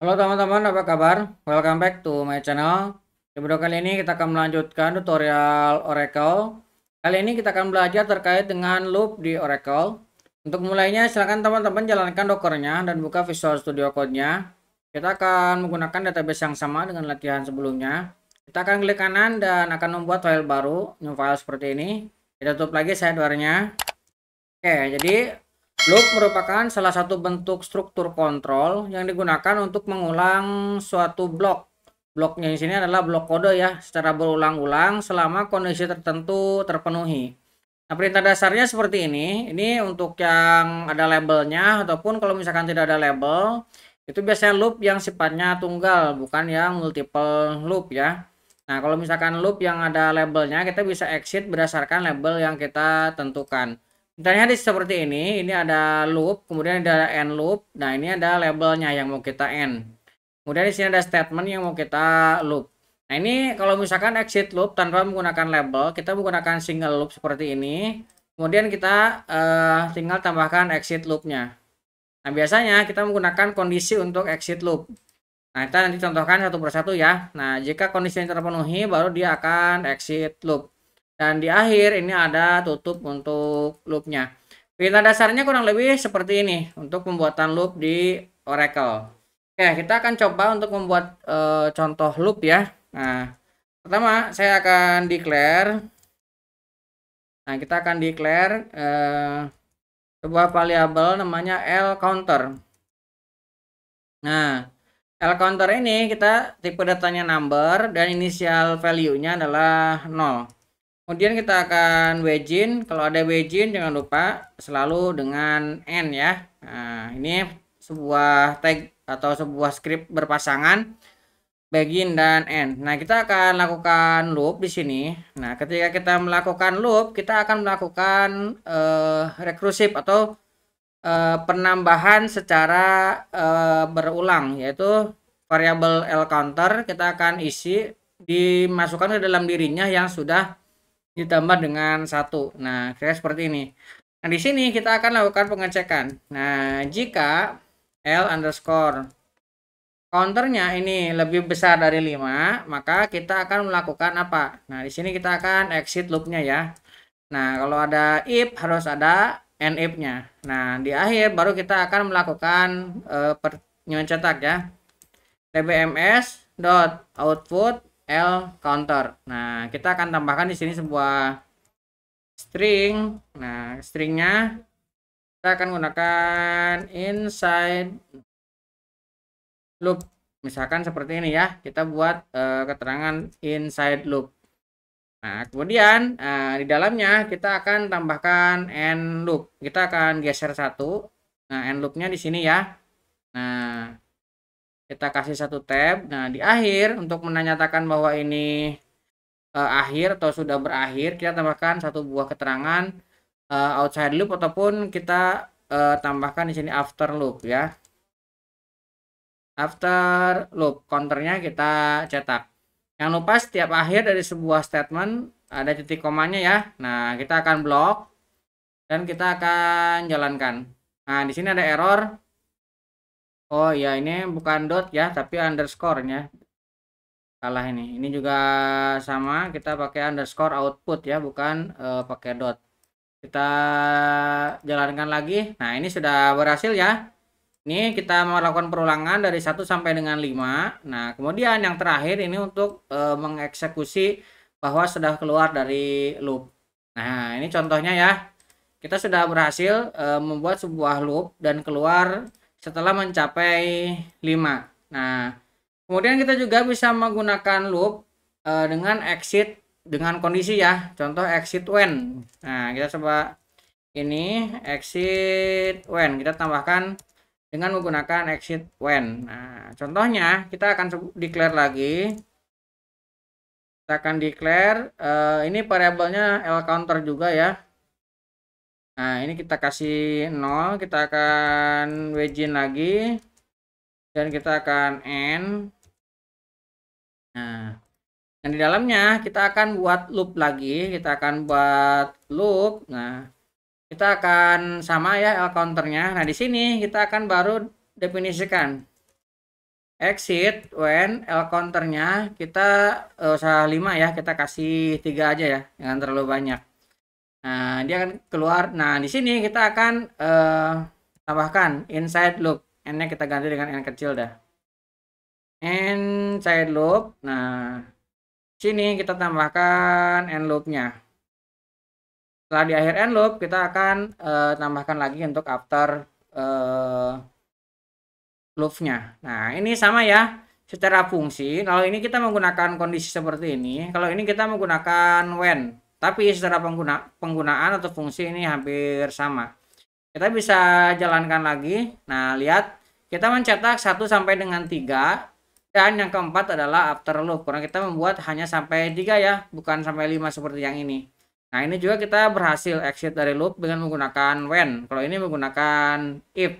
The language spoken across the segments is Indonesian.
Halo teman-teman, apa kabar? Welcome back to my channel. Di video kali ini kita akan melanjutkan tutorial Oracle. Kali ini kita akan belajar terkait dengan loop di Oracle. Untuk mulainya, silakan teman-teman jalankan Dockernya dan buka Visual Studio Code-nya. Kita akan menggunakan database yang sama dengan latihan sebelumnya. Kita akan klik kanan dan akan membuat file baru, new file seperti ini. Kita tutup lagi sideware-nya. Oke, jadi loop merupakan salah satu bentuk struktur kontrol yang digunakan untuk mengulang suatu blok. Bloknya di sini adalah blok kode ya, secara berulang-ulang selama kondisi tertentu terpenuhi. Nah, perintah dasarnya seperti ini. Ini untuk yang ada labelnya ataupun kalau misalkan tidak ada label, itu biasanya loop yang sifatnya tunggal, bukan yang multiple loop ya. Nah, kalau misalkan loop yang ada labelnya, kita bisa exit berdasarkan label yang kita tentukan. Misalnya seperti ini ada loop, kemudian ada end loop. Nah, ini ada labelnya yang mau kita end. Kemudian di sini ada statement yang mau kita loop. Nah, ini kalau misalkan exit loop tanpa menggunakan label, kita menggunakan single loop seperti ini. Kemudian kita tinggal tambahkan exit loopnya. Nah, biasanya kita menggunakan kondisi untuk exit loop. Nah, kita nanti contohkan satu persatu ya. Nah, jika kondisi yang terpenuhi, baru dia akan exit loop. Dan di akhir ini ada tutup untuk loopnya. Perintah dasarnya kurang lebih seperti ini untuk pembuatan loop di Oracle. Oke, kita akan coba untuk membuat contoh loop ya. Nah, pertama saya akan declare. Nah, kita akan declare sebuah variabel namanya L counter. Nah, L counter ini kita tipe datanya number dan inisial value-nya adalah 0. Kemudian kita akan begin. Kalau ada begin jangan lupa selalu dengan n ya. Nah, ini sebuah tag atau sebuah script berpasangan begin dan end. Nah, kita akan lakukan loop di sini. Nah, ketika kita melakukan loop, kita akan melakukan recursive atau penambahan secara berulang, yaitu variabel L counter kita akan isi dimasukkan ke dalam dirinya yang sudah ditambah dengan 1. Nah, kayak seperti ini. Nah, di sini kita akan lakukan pengecekan. Nah, jika L underscore counternya ini lebih besar dari 5, maka kita akan melakukan apa? Nah, di sini kita akan exit loopnya ya. Nah, kalau ada if harus ada end if-nya. Nah, di akhir baru kita akan melakukan penyusun cetak ya. tbms dot output L counter. Nah, kita akan tambahkan di sini sebuah string. Nah, stringnya kita akan gunakan inside loop. Misalkan seperti ini ya. Kita buat keterangan inside loop. Nah, kemudian di dalamnya kita akan tambahkan end loop. Kita akan geser satu. Nah, end loopnya di sini ya. Nah, kita kasih satu tab. Nah, di akhir untuk menyatakan bahwa ini akhir atau sudah berakhir, kita tambahkan satu buah keterangan outside loop ataupun kita tambahkan di sini after loop ya. After loop counternya kita cetak. Jangan lupa setiap akhir dari sebuah statement ada titik komanya ya. Nah, kita akan blok dan kita akan jalankan. Nah, di sini ada error. Oh ya, ini bukan dot ya, tapi underscore-nya. Salah ini. Ini juga sama, kita pakai underscore output ya, bukan pakai dot. Kita jalankan lagi. Nah, ini sudah berhasil ya. Ini kita melakukan perulangan dari 1 sampai dengan 5. Nah, kemudian yang terakhir ini untuk mengeksekusi bahwa sudah keluar dari loop. Nah, ini contohnya ya. Kita sudah berhasil membuat sebuah loop dan keluar setelah mencapai 5. Nah, kemudian kita juga bisa menggunakan loop dengan exit dengan kondisi ya. Contoh exit when. Nah, kita coba ini exit when. Kita tambahkan dengan menggunakan exit when. Nah, contohnya kita akan declare lagi. Kita akan declare ini variabelnya L counter juga ya. Nah, ini kita kasih 0, kita akan begin lagi dan kita akan end. Nah, dan di dalamnya kita akan buat loop lagi, kita akan buat loop. Nah, kita akan sama ya L counternya. Nah, di sini kita akan baru definisikan exit when L counternya kita usah 5 ya, kita kasih 3 aja ya, jangan terlalu banyak. Nah, dia akan keluar. Nah, di sini kita akan tambahkan inside loop. N-nya kita ganti dengan N kecil dah. Inside loop. Nah, sini kita tambahkan end loop-nya. Setelah di akhir end loop, kita akan tambahkan lagi untuk after loop-nya. Nah, ini sama ya. Secara fungsi, kalau ini kita menggunakan kondisi seperti ini, kalau ini kita menggunakan when. Tapi secara penggunaan atau fungsi ini hampir sama. Kita bisa jalankan lagi. Nah, lihat kita mencetak 1 sampai dengan 3 dan yang keempat adalah after loop. Karena kita membuat hanya sampai 3 ya, bukan sampai 5 seperti yang ini. Nah, ini juga kita berhasil exit dari loop dengan menggunakan when. Kalau ini menggunakan if.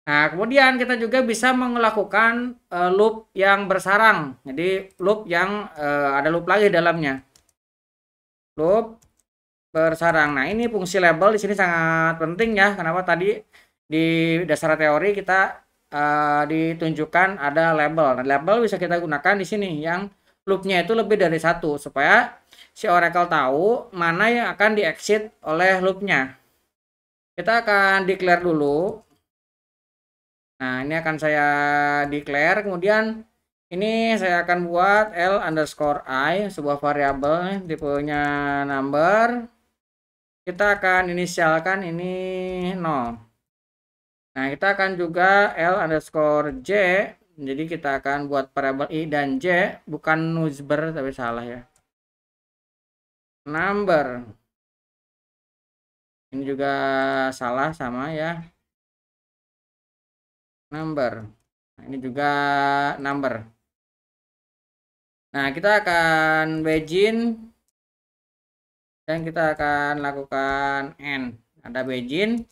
Nah, kemudian kita juga bisa melakukan loop yang bersarang. Jadi loop yang ada loop lagi dalamnya. Loop bersarang. Nah, ini fungsi label di sini sangat penting ya. Kenapa tadi di dasar teori kita ditunjukkan ada label. Nah, label bisa kita gunakan di sini yang loopnya itu lebih dari satu supaya si Oracle tahu mana yang akan di-exit oleh loopnya. Kita akan declare dulu. Nah, ini akan saya declare. Kemudian ini saya akan buat L_i, sebuah variabel tipenya number. Kita akan inisialkan ini 0. Nah, kita akan juga L_j. Jadi kita akan buat variabel i dan j, bukan number tapi salah ya. Number. Ini juga salah sama ya. Number. Nah, ini juga number. Nah, kita akan begin dan kita akan lakukan n. Ada begin,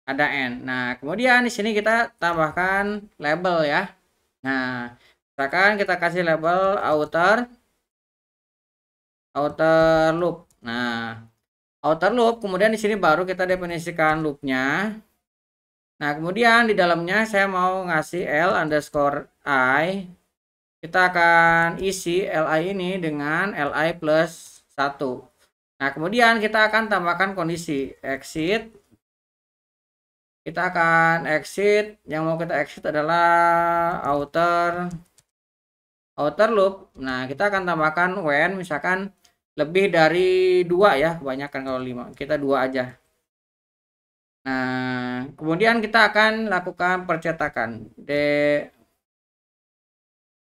ada n. Nah, kemudian di sini kita tambahkan label ya. Nah, misalkan kita kasih label outer loop. Nah, outer loop, kemudian di sini baru kita definisikan loopnya. Nah, kemudian di dalamnya saya mau ngasih L_i. Kita akan isi li ini dengan li plus 1. Nah, kemudian kita akan tambahkan kondisi exit. Kita akan exit, yang mau kita exit adalah outer loop. Nah, kita akan tambahkan when, misalkan lebih dari 2 ya, kebanyakan kalau 5. Kita 2 aja. Nah, kemudian kita akan lakukan percetakan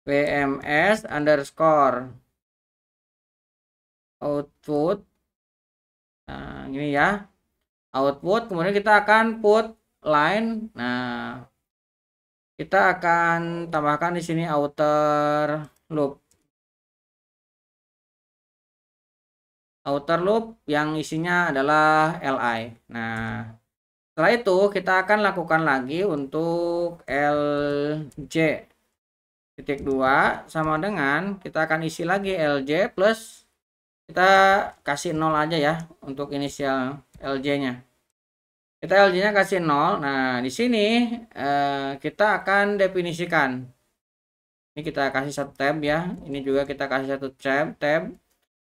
wms underscore output. Nah, ini ya output. Kemudian kita akan put line. Nah, kita akan tambahkan di sini outer loop. Outer loop yang isinya adalah li. Nah, setelah itu kita akan lakukan lagi untuk lj titik 2 sama dengan kita akan isi lagi lj plus kita kasih 0 aja ya untuk inisial lj-nya. Kita lj-nya kasih 0. Nah, di sini kita akan definisikan. Ini kita kasih satu tab ya. Ini juga kita kasih satu tab.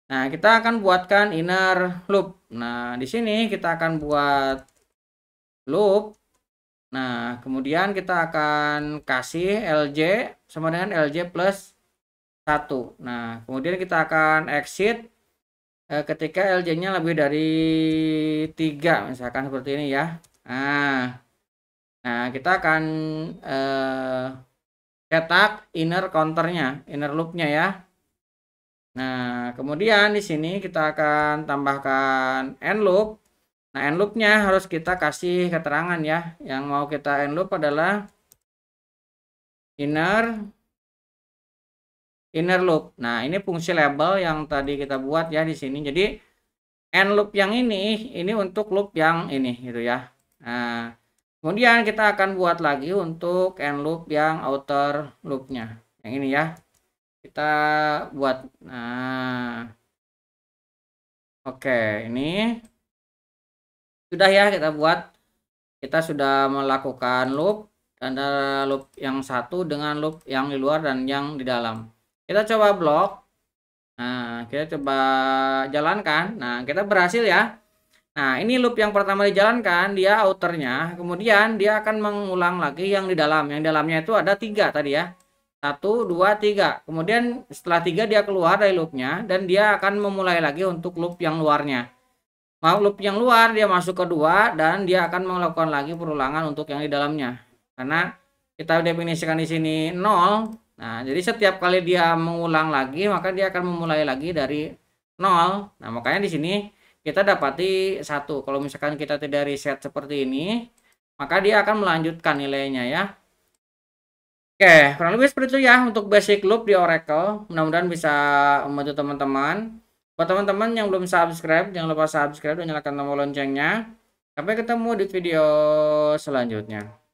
Nah, kita akan buatkan inner loop. Nah, di sini kita akan buat loop. Nah, kemudian kita akan kasih lj sama dengan lj plus 1. Nah, kemudian kita akan exit ketika lj-nya lebih dari 3, misalkan seperti ini ya. Nah, kita akan cetak inner counternya, inner loopnya ya. Nah, kemudian di sini kita akan tambahkan end loop. Nah, end loopnya harus kita kasih keterangan ya. Yang mau kita end loop adalah inner loop. Nah, ini fungsi label yang tadi kita buat ya di sini. Jadi end loop yang ini untuk loop yang ini gitu ya. Nah, kemudian kita akan buat lagi untuk end loop yang outer loopnya. Yang ini ya. Kita buat. Nah, oke, ini sudah ya kita buat. Kita sudah melakukan loop. dan loop yang satu dengan loop yang di luar dan yang di dalam. Kita coba blok. Nah, kita coba jalankan. Nah, kita berhasil ya. Nah, ini loop yang pertama dijalankan, dia outernya, kemudian dia akan mengulang lagi yang di dalam. Yang di dalamnya itu ada 3 tadi ya. 1, 2, 3. Kemudian setelah 3 dia keluar dari loopnya dan dia akan memulai lagi untuk loop yang luarnya. Mau loop yang luar dia masuk ke 2 dan dia akan melakukan lagi perulangan untuk yang di dalamnya. Karena kita definisikan di sini 0. Nah, jadi setiap kali dia mengulang lagi maka dia akan memulai lagi dari 0. Nah, makanya di sini kita dapati 1. Kalau misalkan kita tidak reset seperti ini, maka dia akan melanjutkan nilainya ya. Oke, kurang lebih seperti itu ya untuk basic loop di Oracle. Mudah-mudahan bisa membantu teman-teman. Buat teman-teman yang belum subscribe, jangan lupa subscribe dan nyalakan tombol loncengnya. Sampai ketemu di video selanjutnya.